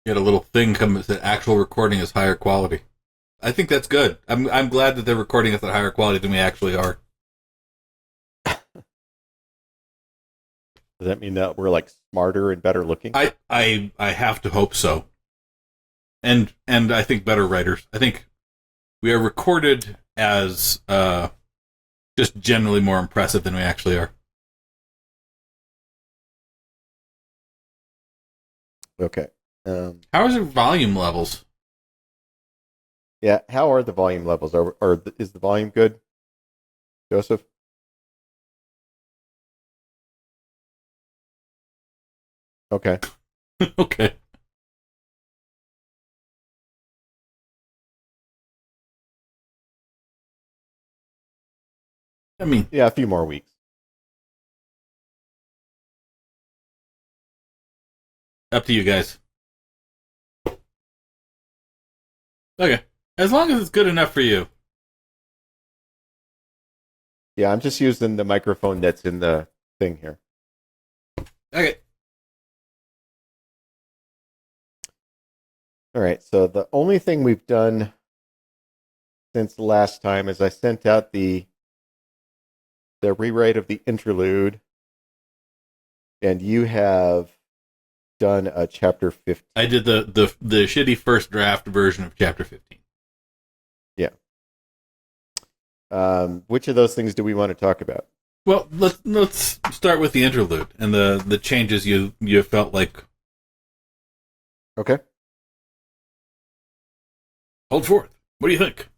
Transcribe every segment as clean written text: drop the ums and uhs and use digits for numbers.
You had a little thing come that said actual recording is higher quality. I think that's good. I'm glad that they're recording us at higher quality than we actually are. Does that mean that we're like smarter and better looking? I have to hope so. And I think better writers. I think we are recorded as just generally more impressive than we actually are. Okay. How is your volume levels? Yeah. How are the volume levels? Is the volume good, Joseph? Okay. Okay. I mean, Yeah, a few more weeks. up to you guys. Okay. As long as it's good enough for you. Yeah, I'm just using the microphone that's in the thing here. Okay. All right. So the only thing we've done since last time is I sent out the rewrite of the interlude, and you have done a chapter 15. I did the shitty first draft version of chapter 15. Yeah. Which of those things do we want to talk about? Well, let's start with the interlude and the changes you felt like. Okay. Hold forth. What do you think?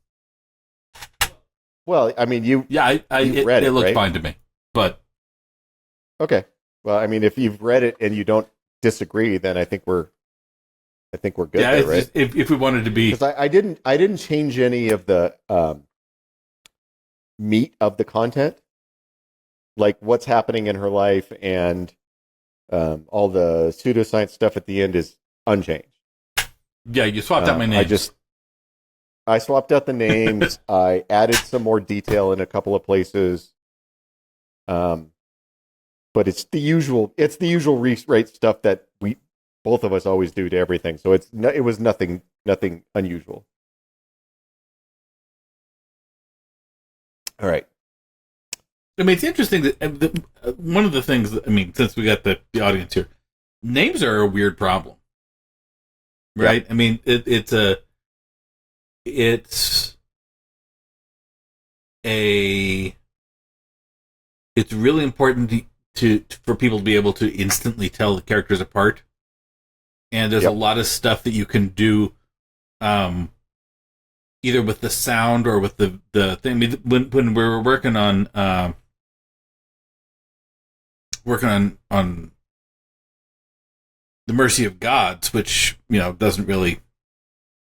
Well, I mean, you Yeah, you've read it looked right? fine to me. But Okay. Well, I mean, if you've read it and you don't disagree, then I think we're good yeah, there, it's right? just, if we wanted to be, Because I didn't change any of the meat of the content, like what's happening in her life and all the pseudoscience stuff at the end is unchanged. yeah, you swapped out my names. I swapped out the names. I added some more detail in a couple of places. But it's the usual rewrite stuff that we both of us always do to everything. So it was nothing unusual. All right. I mean, it's interesting that one of the things that, I mean, since we got the audience here, names are a weird problem, right? Yeah. I mean, it's really important for people to be able to instantly tell the characters apart. And there's a lot of stuff that you can do, either with the sound or with the thing. I mean, when we were working on the Mercy of Gods, which doesn't really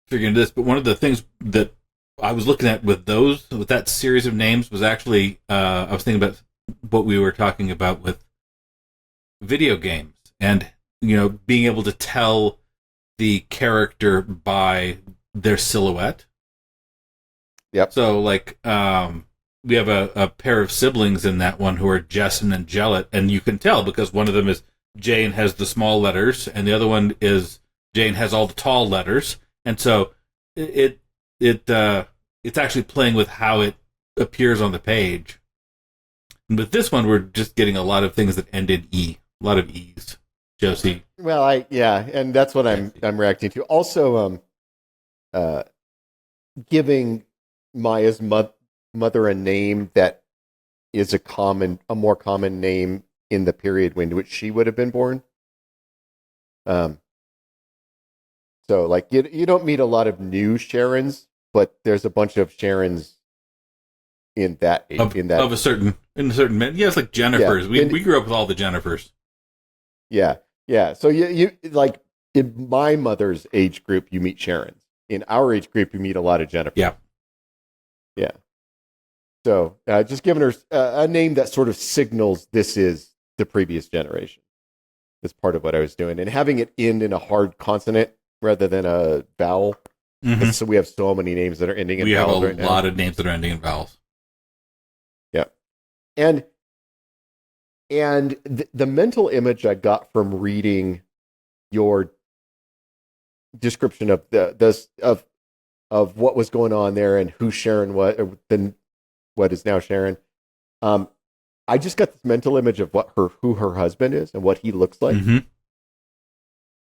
figure into this, but one of the things that I was looking at with that series of names was actually I was thinking about what we were talking about with video games and being able to tell the character by their silhouette. Yep. So like we have a pair of siblings in that one who are Jesson and Jellet, and you can tell because one of them is Jane has the small letters and the other one is Jane has all the tall letters, and so it's actually playing with how it appears on the page. And with this one, we're just getting a lot of things that end in E. A lot of E's. Josie. Well, and that's what I'm reacting to. Also, giving Maya's mother a name that is a more common name in the period in which she would have been born. So like you don't meet a lot of new Sharons, but there's a bunch of Sharons in that of a certain it's like Jennifers. Yeah, we grew up with all the Jennifers. Yeah. So you like in my mother's age group, you meet Sharons. In our age group, you meet a lot of Jennifers. Yeah. So just giving her a name that sort of signals this is the previous generation is part of what I was doing, and having it end in a hard consonant rather than a vowel. Mm-hmm. So we have so many names that are ending in vowels. We have a lot of names that are ending in vowels. Yeah. And the mental image I got from reading your description of of what was going on there and who Sharon was, or then what is now Sharon. I just got this mental image of who her husband is and what he looks like, Mm-hmm.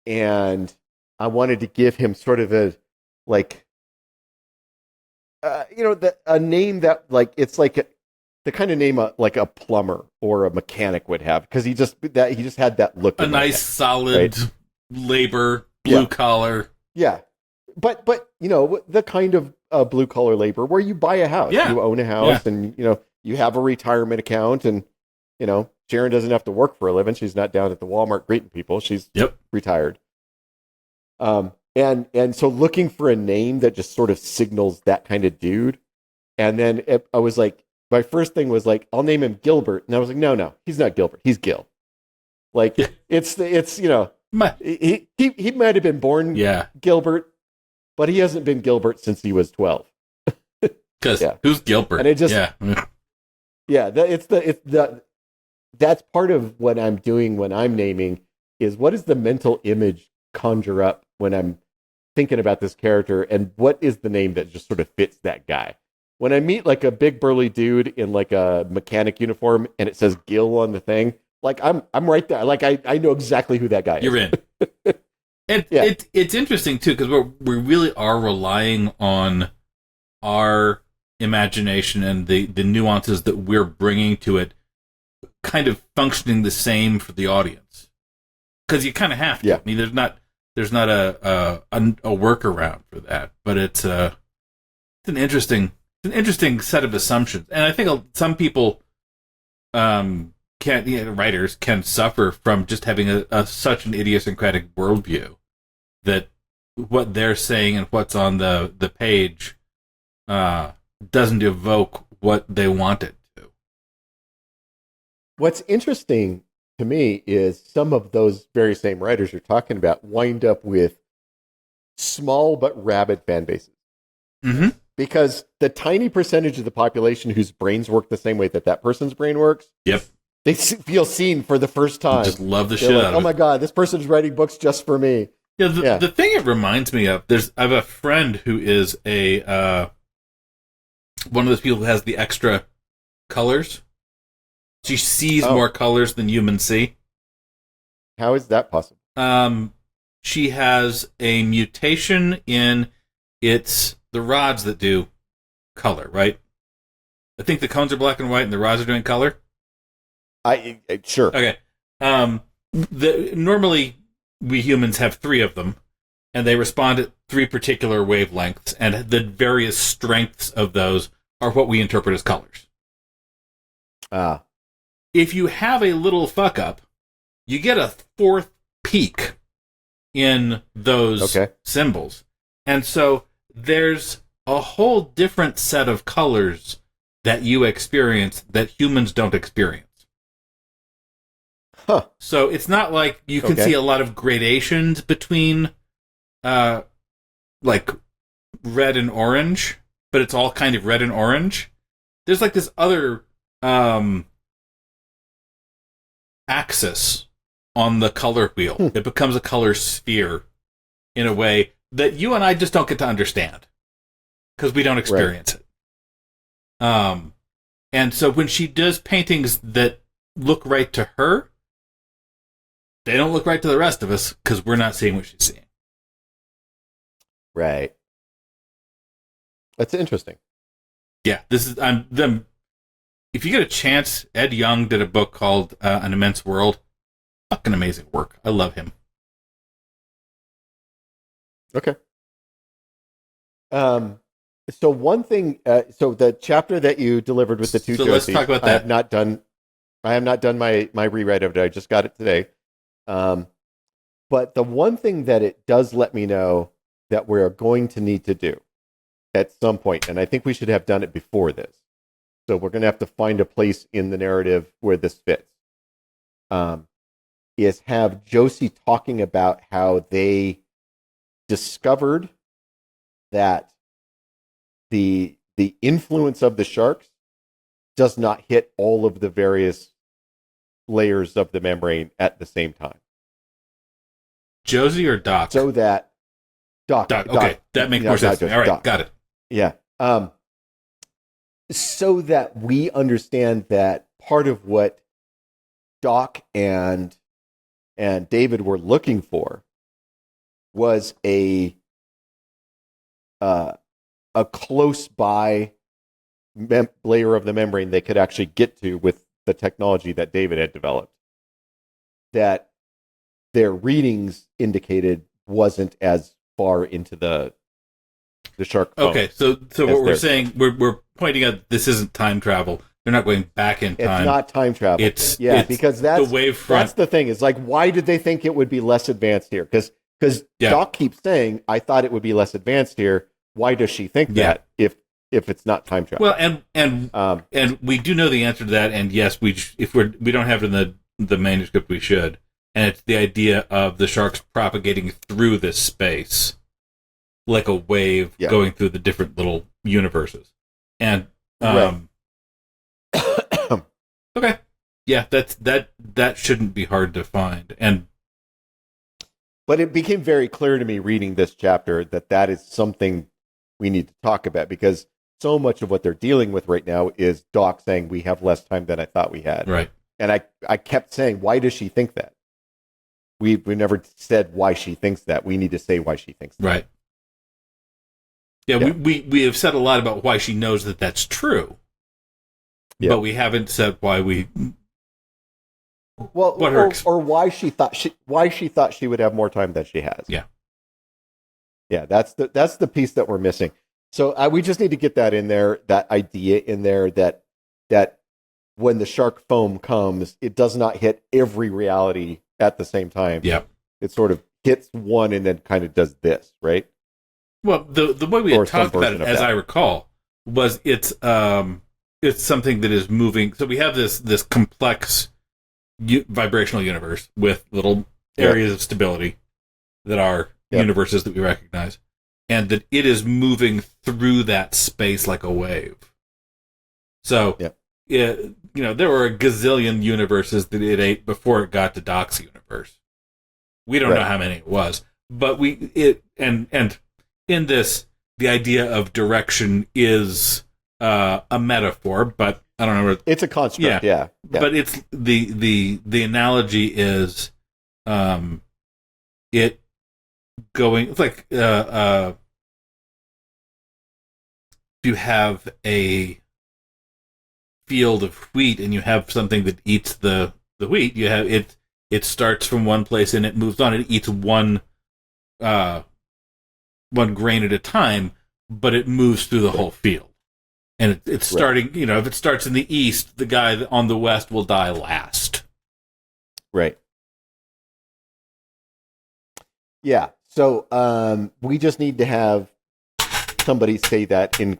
and I wanted to give him sort of a like, a name that like it's like the kind of name like a plumber or a mechanic would have, because he just had that look. A in my nice, head, solid right? labor, blue Yeah. collar. Yeah, but the kind of blue collar labor where you buy a house, Yeah. you own a house, and you have a retirement account, and Sharon doesn't have to work for a living. She's not down at the Walmart greeting people. She's Yep. retired. And so looking for a name that just sort of signals that kind of dude, and then I was like, my first thing was like, I'll name him Gilbert, and I was like, no, he's not Gilbert, he's Gil. Like it's he might have been born Yeah. Gilbert, but he hasn't been Gilbert since he was 12. Because Yeah. who's Gilbert? And it just- yeah. That's part of what I'm doing when I'm naming, is what is the mental image conjure up when I'm thinking about this character, and what is the name that just sort of fits that guy. When I meet like a big burly dude in like a mechanic uniform and it says Gil on the thing, like I'm right there. Like I know exactly who that guy is. You're in. And Yeah. it's interesting too, because we really are relying on our imagination and the nuances that we're bringing to it, kind of functioning the same for the audience. Because you kind of have to. Yeah. I mean, there's not a workaround for that, but it's an interesting set of assumptions, and I think some people writers can suffer from just having such an idiosyncratic worldview that what they're saying and what's on the page doesn't evoke what they want it to. What's interesting to me is some of those very same writers you're talking about wind up with small but rabid fan bases. Mm-hmm. Because the tiny percentage of the population whose brains work the same way that person's brain works, Yep. they feel seen for the first time. Just love the They're shit like, out of oh it. my God, this person's writing books just for me. Yeah, the thing it reminds me of, I have a friend who is one of those people who has the extra colors. She sees more colors than humans see. How is that possible? She has a mutation in the rods that do color, right? I think the cones are black and white and the rods are doing color. Sure. Okay. Normally we humans have 3 of them, and they respond at 3 particular wavelengths, and the various strengths of those are what we interpret as colors. If you have a little fuck up, you get a 4th peak in those symbols. And so there's a whole different set of colors that you experience that humans don't experience. Huh. So it's not like you can see a lot of gradations between like red and orange, but it's all kind of red and orange. There's like this other axis on the color wheel. It becomes a color sphere in a way that you and I just don't get to understand because we don't experience it. And so when she does paintings that look right to her, they don't look right to the rest of us because we're not seeing what she's seeing. Right. That's interesting. Yeah, this is them. If you get a chance, Ed Young did a book called An Immense World. Fucking amazing work. I love him. Okay. So one thing, so the chapter that you delivered with the 2 So let's talk about that. I have not done my rewrite of it. I just got it today. But the one thing that it does let me know that we're going to need to do at some point, and I think we should have done it before this. So we're going to have to find a place in the narrative where this fits. Is have Josie talking about how they discovered that the influence of the sharks does not hit all of the various layers of the membrane at the same time. Josie or Doc? So that Doc. Okay, that makes more sense. All right, Doc. got it. Yeah. So that we understand that part of what Doc and David were looking for was a close by layer of the membrane they could actually get to with the technology that David had developed, that their readings indicated wasn't as far into the shark foam. Okay, so what we're saying, we're pointing out this isn't time travel. They're not going back in time. It's not time travel. It's because that's the wavefront. That's the thing. Is like, why did they think it would be less advanced here? Because Doc keeps saying, I thought it would be less advanced here. Why does she think that if it's not time travel? Well, and we do know the answer to that. And yes, we don't have it in the manuscript, we should. And it's the idea of the sharks propagating through this space like a wave going through the different little universes. And okay, yeah, that shouldn't be hard to find. But it became very clear to me reading this chapter that is something we need to talk about, because so much of what they're dealing with right now is Doc saying we have less time than I thought we had. Right. And I kept saying, why does she think that? We never said why she thinks that. We need to say why she thinks that. Right. Yeah, we have said a lot about why she knows that that's true. Yeah. But we haven't said why we. Well, or why she thought she would have more time than she has. Yeah. Yeah, that's the piece that we're missing. So we just need to get that in there, that idea in there, that when the shark foam comes, it does not hit every reality at the same time. Yeah. It sort of hits one and then kind of does this, right? Well, the way we had talked about it, as I recall, was it's something that is moving. So we have this complex vibrational universe with little areas of stability that are universes that we recognize, and that it is moving through that space like a wave. So, there were a gazillion universes that it ate before it got to Doc's universe. We don't know how many it was, but and in this, the idea of direction is a metaphor, but I don't know. It's a construct, yeah. But it's the analogy is, it going. It's like if you have a field of wheat and you have something that eats the wheat, you have it. It starts from one place and it moves on. It eats one grain at a time, but it moves through the whole field. And it's starting, if it starts in the east, the guy on the west will die last. Right. Yeah. So we just need to have somebody say that in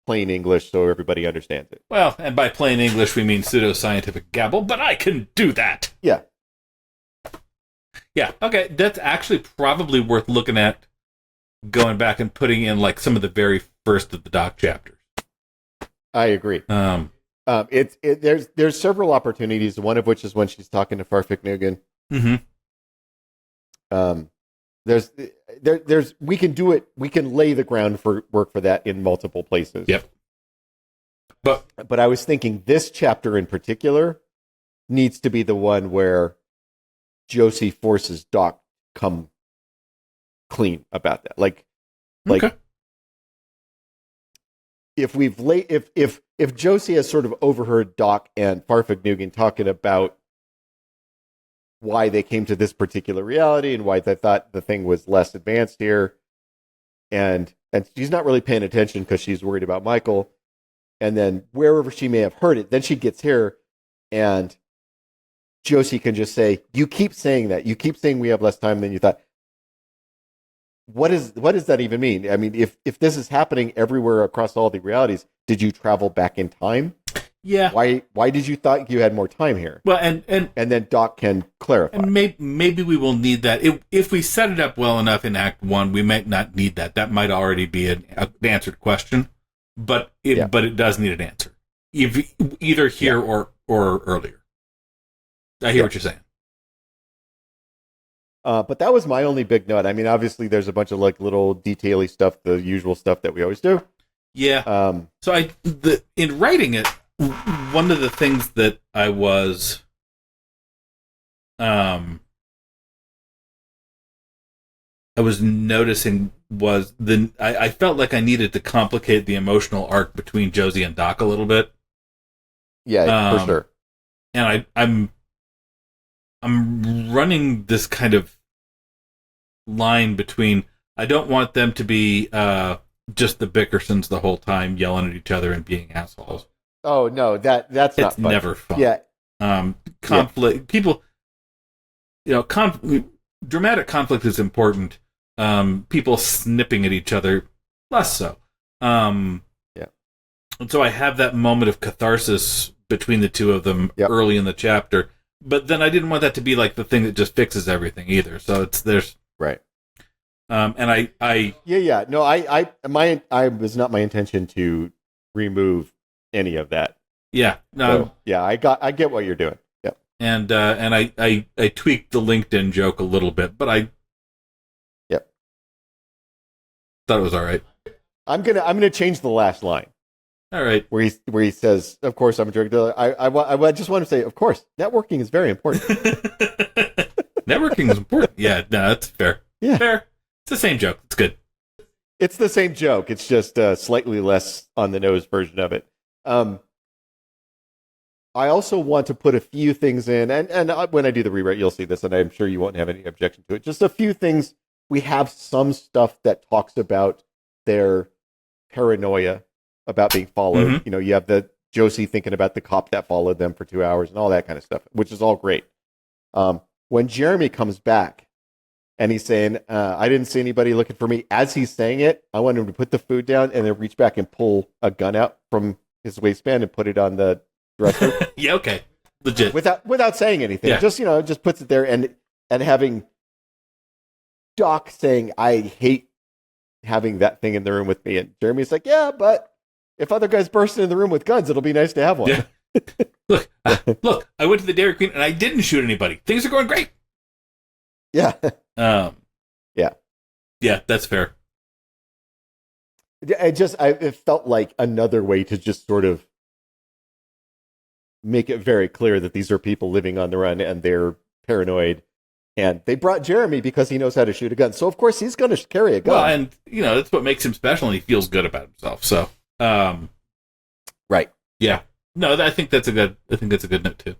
plain English so everybody understands it. Well, and by plain English, we mean pseudoscientific gabble, but I can do that. Yeah. Yeah. Okay. That's actually probably worth looking at, going back and putting in like some of the very first of the Doc chapters. I agree. There's several opportunities. One of which is when she's talking to Farfignugan. Mm-hmm. There's we can do it. We can lay the ground for work for that in multiple places. Yep. But I was thinking this chapter in particular needs to be the one where Josie forces Doc to come clean about that. Like okay. If Josie has sort of overheard Doc and Farfignugan talking about why they came to this particular reality and why they thought the thing was less advanced here, and she's not really paying attention because she's worried about Michael, and then wherever she may have heard it, then she gets here and Josie can just say, you keep saying that. You keep saying we have less time than you thought. What does that even mean? I mean, if this is happening everywhere across all the realities, did you travel back in time? Yeah. Why did you thought you had more time here? Well, and then Doc can clarify. And maybe we will need that if we set it up well enough in Act 1. We might not need that. That might already be an answered question, but it does need an answer, either here or earlier. I hear what you're saying. But that was my only big note. I mean, obviously, there's a bunch of like little detaily stuff, the usual stuff that we always do. Yeah. So in writing it, one of the things that I was, I was noticing was I felt like I needed to complicate the emotional arc between Josie and Doc a little bit. Yeah, for sure. And I'm running this kind of line between, I don't want them to be just the Bickersons the whole time yelling at each other and being assholes. Oh no, that's not fun. It's never fun. Yeah. Conflict. People, dramatic conflict is important. People snipping at each other, less so. Yeah. And so I have that moment of catharsis between the two of them early in the chapter. But then I didn't want that to be like the thing that just fixes everything either. So there's right. And I no, I was not my intention to remove any of that. Yeah. No. So, I get what you're doing. Yeah. And I tweaked the LinkedIn joke a little bit, but I thought it was all right. I'm gonna change the last line. All right. Where he says, "Of course, I'm a drug dealer." I just want to say, of course, networking is very important. Networking is important. Yeah, no, that's fair. Yeah, fair. It's the same joke. It's good. It's the same joke. It's just a slightly less on the nose version of it. I also want to put a few things in, and when I do the rewrite, you'll see this, and I'm sure you won't have any objection to it. Just a few things. We have some stuff that talks about their paranoia about being followed. Mm-hmm. You know, you have the Josie thinking about the cop that followed them for 2 hours and all that kind of stuff, which is all great. When Jeremy comes back and he's saying, I didn't see anybody looking for me, as he's saying it, I want him to put the food down and then reach back and pull a gun out from his waistband and put it on the dresser. Yeah, okay. Legit. Without saying anything. Yeah. Just puts it there, and having Doc saying, I hate having that thing in the room with me. And Jeremy's like, yeah, but if other guys burst into the room with guns, it'll be nice to have one. Yeah. Look, I went to the Dairy Queen and I didn't shoot anybody. Things are going great. Yeah. Yeah. Yeah, that's fair. It felt like another way to just sort of make it very clear that these are people living on the run and they're paranoid. And they brought Jeremy because he knows how to shoot a gun. So, of course, he's going to carry a gun. Well, and, that's what makes him special, and he feels good about himself. So, right. Yeah. No, I think that's a good note, too.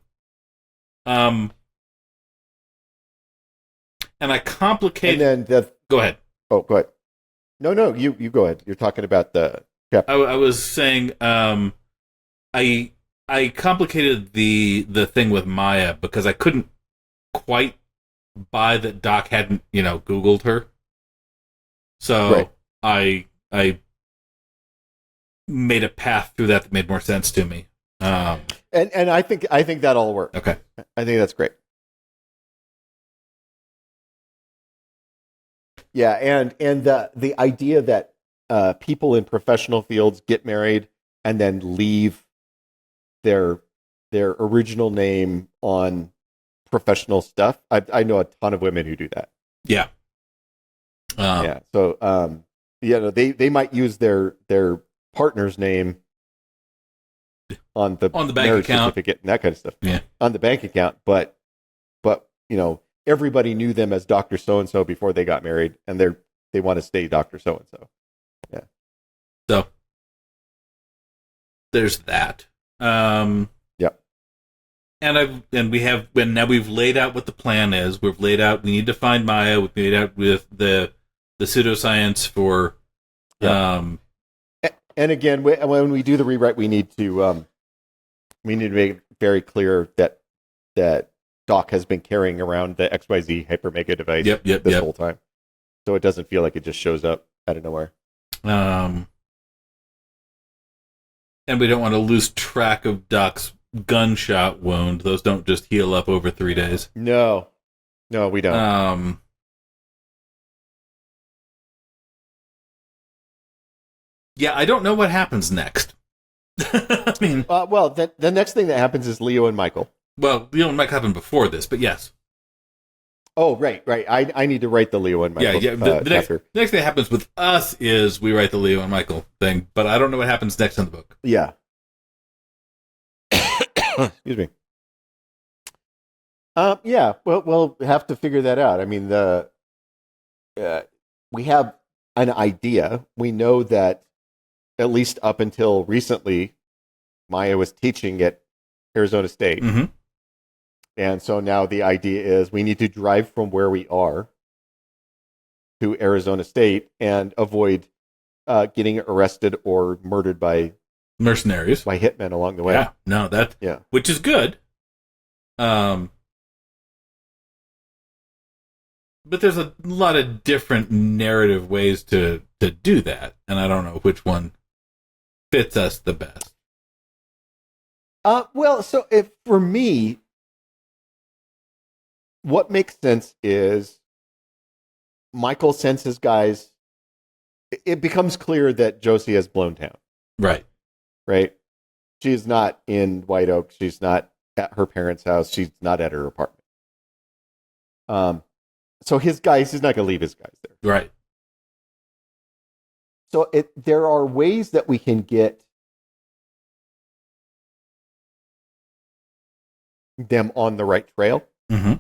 And I complicate... And then Go ahead. Oh, go ahead. No, you go ahead. You're talking about the... I was saying, I complicated the thing with Maya because I couldn't quite buy that Doc hadn't, Googled her. So right. I made a path through that made more sense to me. And I think that all worked. Okay. I think that's great. Yeah, and the idea that people in professional fields get married and then leave their original name on professional stuff. I know a ton of women who do that. Yeah. Yeah. So they might use their partner's name on the bank account certificate and that kind of stuff. Yeah. On the bank account, but everybody knew them as Dr. So-and-so before they got married, and they want to stay Dr. So-and-so. Yeah. So there's that. Yep. And now we've laid out what the plan is. We've laid out, we need to find Maya. We've laid out with the pseudoscience for, And again, when we do the rewrite, we need to make it very clear that Doc has been carrying around the XYZ Hyper Mega device this whole time, so it doesn't feel like it just shows up out of nowhere. And we don't want to lose track of Doc's gunshot wound. Those don't just heal up over 3 days. No, we don't. Yeah, I don't know what happens next. I mean, the next thing that happens is Leo and Michael. Well, Leo and Michael happened before this, but yes. Oh, right. I need to write the Leo and Michael The chapter. next thing that happens with us is we write the Leo and Michael thing, but I don't know what happens next in the book. Yeah. Excuse me. Yeah. Well, we'll have to figure that out. I mean, we have an idea. We know that at least up until recently, Maya was teaching at Arizona State. Mm-hmm. And so now the idea is we need to drive from where we are to Arizona State and avoid getting arrested or murdered by mercenaries, by hitmen along the way. Yeah, no, which is good. But there's a lot of different narrative ways to do that, and I don't know which one fits us the best. Well, so for me, what makes sense is Michael sends his guys. It becomes clear that Josie has blown town. Right. She's not in White Oak. She's not at her parents' house. She's not at her apartment. So he's not going to leave his guys there. Right. So there are ways that we can get them on the right trail. Mm-hmm.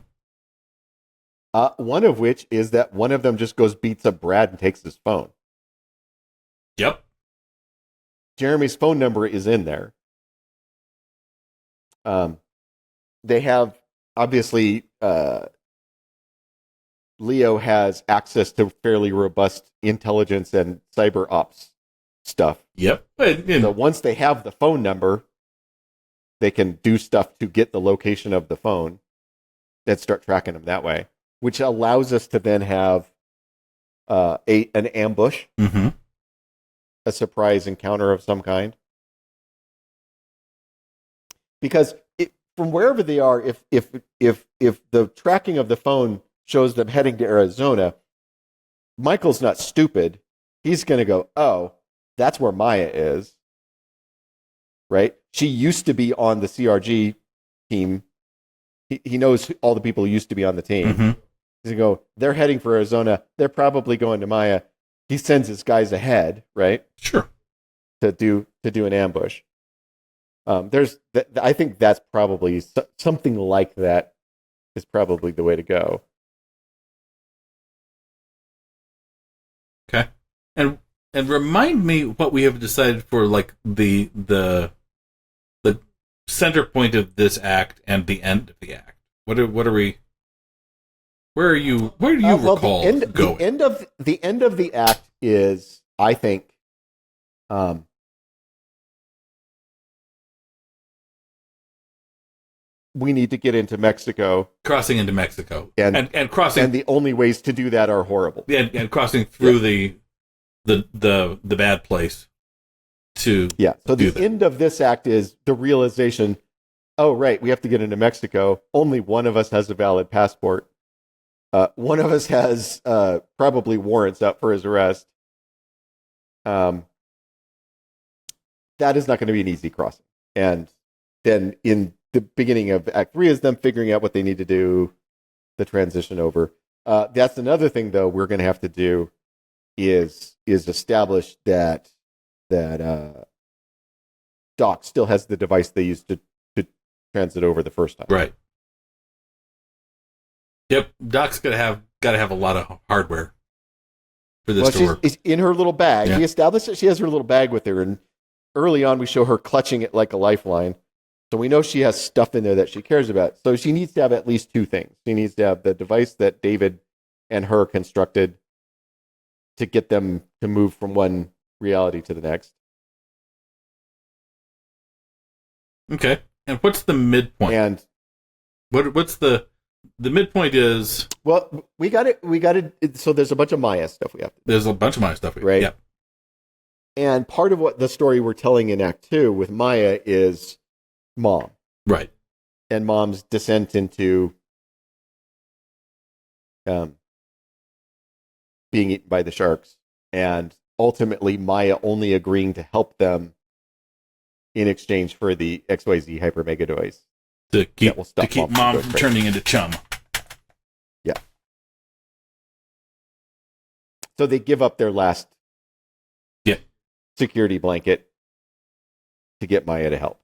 One of which is that one of them just goes beats up Brad and takes his phone. Yep. Jeremy's phone number is in there. They have, obviously, Leo has access to fairly robust intelligence and cyber ops stuff. Yep. So once they have the phone number, they can do stuff to get the location of the phone and start tracking them that way, which allows us to then have an ambush, mm-hmm. a surprise encounter of some kind. Because from wherever they are, if the tracking of the phone shows them heading to Arizona, Michael's not stupid. He's going to go, oh, that's where Maya is. Right? She used to be on the CRG team. He knows all the people who used to be on the team. Mm-hmm. He's going to go, they're heading for Arizona. They're probably going to Maya. He sends his guys ahead, right? Sure. To do an ambush. I think that's probably something like that is probably the way to go. Okay. And remind me what we have decided for like the center point of this act and the end of the act. What are we? Where do you recall going? The end of the act is, I think, we need to get into Mexico. Crossing into Mexico. And crossing. And the only ways to do that are horrible. And crossing through the bad place to So the end of this act is the realization, oh, right, we have to get into Mexico. Only one of us has a valid passport. One of us has probably warrants out for his arrest. That is not going to be an easy crossing. And then in the beginning of Act 3 is them figuring out what they need to do, the transition over. That's another thing, though, we're going to have to do is establish that Doc still has the device they used to transit over the first time. Right. Yep. Doc's got to have a lot of hardware for this to work. It's in her little bag. Yeah. We established that she has her little bag with her, and early on we show her clutching it like a lifeline. So we know she has stuff in there that she cares about. So she needs to have at least two things. She needs to have the device that David and her constructed to get them to move from one reality to the next. Okay. And what's the midpoint? And what's the midpoint is? Well, we got it. So there's a bunch of Maya stuff we have to do. There's a bunch of Maya stuff. Right. Yeah. And part of what the story we're telling in Act 2 with Maya is Mom. Right. And Mom's descent into being eaten by the sharks. And ultimately Maya only agreeing to help them in exchange for the XYZ Hyper Mega device. To keep Mom from turning into chum. Yeah. So they give up their last Yeah. security blanket to get Maya to help.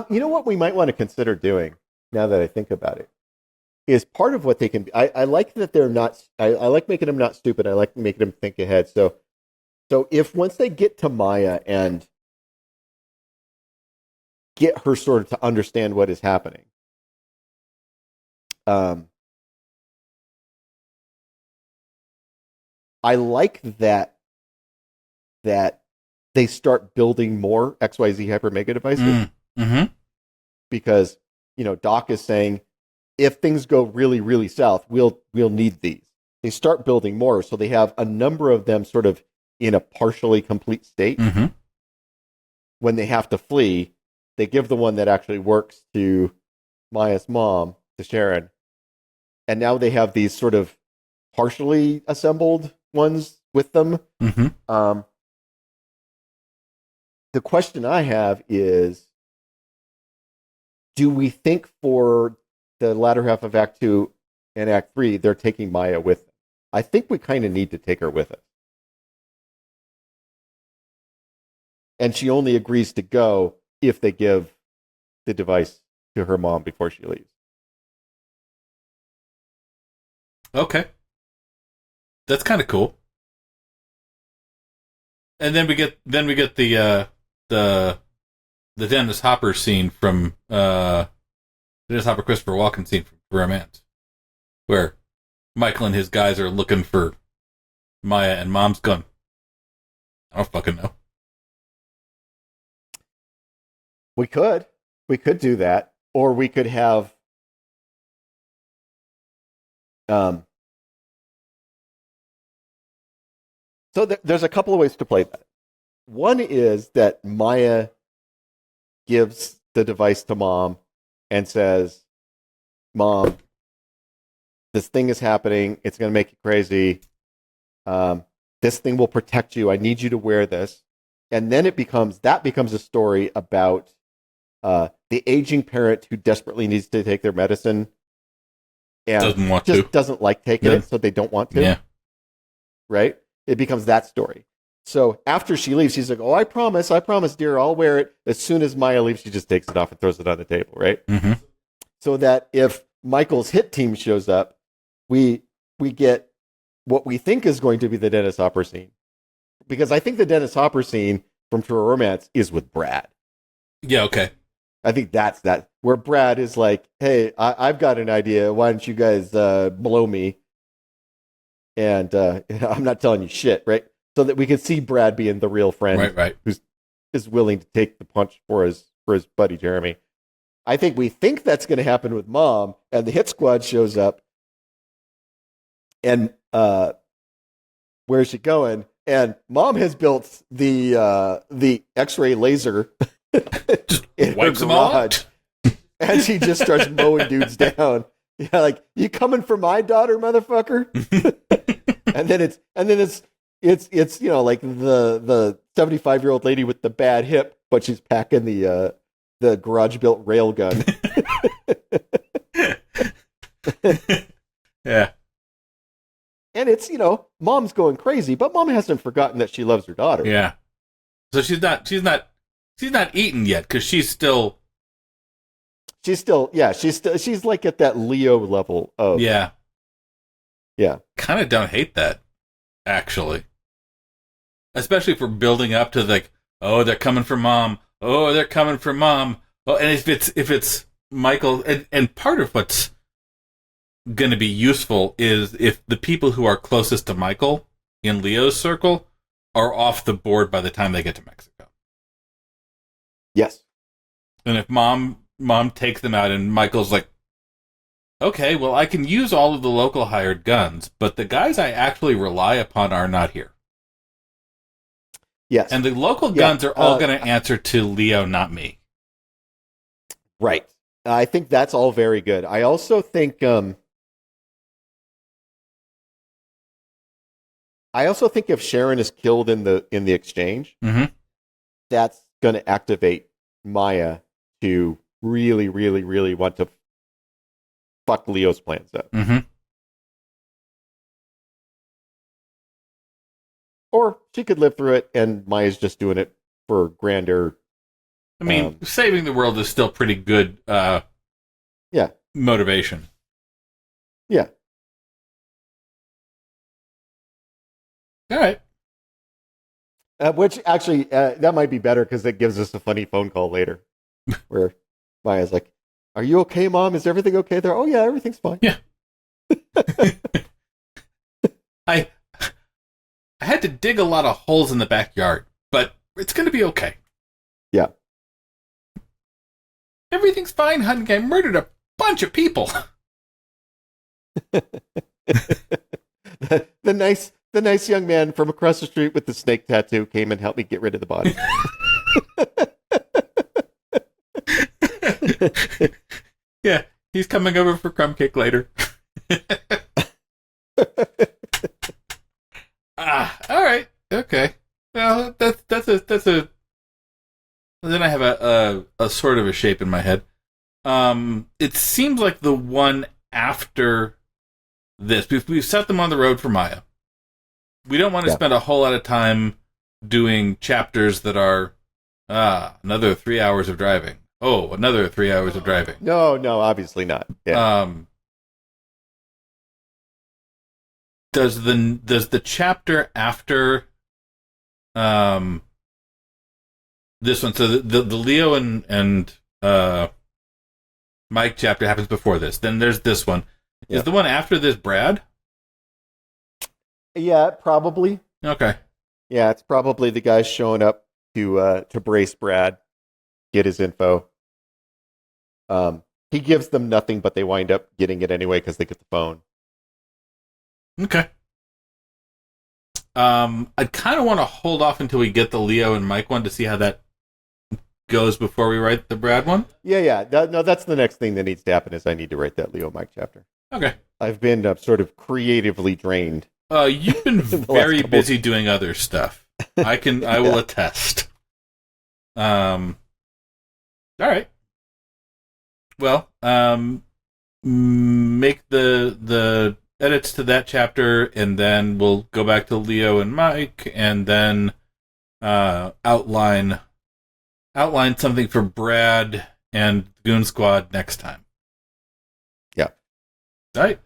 You know what we might want to consider doing, now that I think about it, is part of what they can be. I like that they're not. I like making them not stupid. I like making them think ahead. So if once they get to Maya and get her sort of to understand what is happening, I like that they start building more XYZ Hyper Mega devices because Doc is saying if things go really really south, we'll need these. They start building more, so they have a number of them sort of in a partially complete state. When they have to flee, they give the one that actually works to Maya's mom, to Sharon, and now they have these sort of partially assembled ones with them. The question I have is, do we think for the latter half of Act 2 and Act 3, they're taking Maya with them? I think we kind of need to take her with us. And she only agrees to go if they give the device to her mom before she leaves. Okay. That's kind of cool. And then we get the Dennis Hopper scene from Dennis Hopper Christopher Walken scene from Romance, where Michael and his guys are looking for Maya, and Mom's going, I don't fucking know. We could do that, or we could have so there's a couple of ways to play that. One is that Maya gives the device to Mom and says, Mom, this thing is happening. It's going to make you crazy. This thing will protect you. I need you to wear this. And then that becomes a story about the aging parent who desperately needs to take their medicine and doesn't like taking it, so they don't want to. Yeah. Right? It becomes that story. So after she leaves, she's like, oh, I promise, dear, I'll wear it. As soon as Maya leaves, she just takes it off and throws it on the table, right? So that if Michael's hit team shows up, we get what we think is going to be the Dennis Hopper scene. Because I think the Dennis Hopper scene from True Romance is with Brad. Yeah, okay. I think that's that, where Brad is like, hey, I've got an idea. Why don't you guys blow me? And I'm not telling you shit, right? So that we can see Brad being the real friend, right, is willing to take the punch for his buddy Jeremy. I think we think that's going to happen with Mom, and the hit squad shows up. And where's she going? And Mom has built the X-ray laser in wipes her them all garage, out. and she just starts mowing dudes down. Yeah, like, you coming for my daughter, motherfucker? and then it's like the 75-year-old lady with the bad hip, but she's packing the garage built rail gun. Yeah. And it's, Mom's going crazy, but Mom hasn't forgotten that she loves her daughter. Yeah. So she's not eaten yet, because she's like at that Leo level of. Yeah. Kind of don't hate that, actually. Especially if we're building up to like, oh, they're coming for Mom. Oh, they're coming for Mom. Oh, and if it's Michael, and part of what's going to be useful is if the people who are closest to Michael in Leo's circle are off the board by the time they get to Mexico. Yes. And if Mom takes them out and Michael's like, okay, well, I can use all of the local hired guns, but the guys I actually rely upon are not here. Yes. And the local guns are all going to answer to Leo, not me. Right. I think that's all very good. I also think if Sharon is killed in the exchange, that's going to activate Maya to really, really, really want to fuck Leo's plans up. Mm-hmm. Or she could live through it, and Maya's just doing it for grander. I mean, saving the world is still pretty good. Yeah. Motivation. Yeah. All right. Which actually, that might be better because it gives us a funny phone call later, where Maya's like, "Are you okay, Mom? Is everything okay there?" "Oh yeah, everything's fine." Yeah. I had to dig a lot of holes in the backyard, but it's going to be okay. Yeah. Everything's fine, honey. I murdered a bunch of people. The nice young man from across the street with the snake tattoo came and helped me get rid of the body. Yeah, he's coming over for crumb cake later. All right, okay. Well, that's a. Then I have a sort of a shape in my head. It seems like the one after this, we've set them on the road for Maya. We don't want to spend a whole lot of time doing chapters that are another 3 hours of driving. Oh, another 3 hours of driving. No, obviously not. Yeah. Does the chapter after this one, so the Leo and Mike chapter happens before this. Then there's this one. Is the one after this Brad? Yeah, probably. Okay. Yeah, it's probably the guy showing up to brace Brad, get his info. He gives them nothing, but they wind up getting it anyway because they get the phone. Okay. I kind of want to hold off until we get the Leo and Mike one to see how that goes before we write the Brad one. Yeah. No, that's the next thing that needs to happen is I need to write that Leo Mike chapter. Okay. I've been sort of creatively drained. You've been very busy doing other stuff. I will attest. All right. Well, make the edits to that chapter, and then we'll go back to Leo and Mike, and then outline something for Brad and Goon Squad next time. Yeah. All right.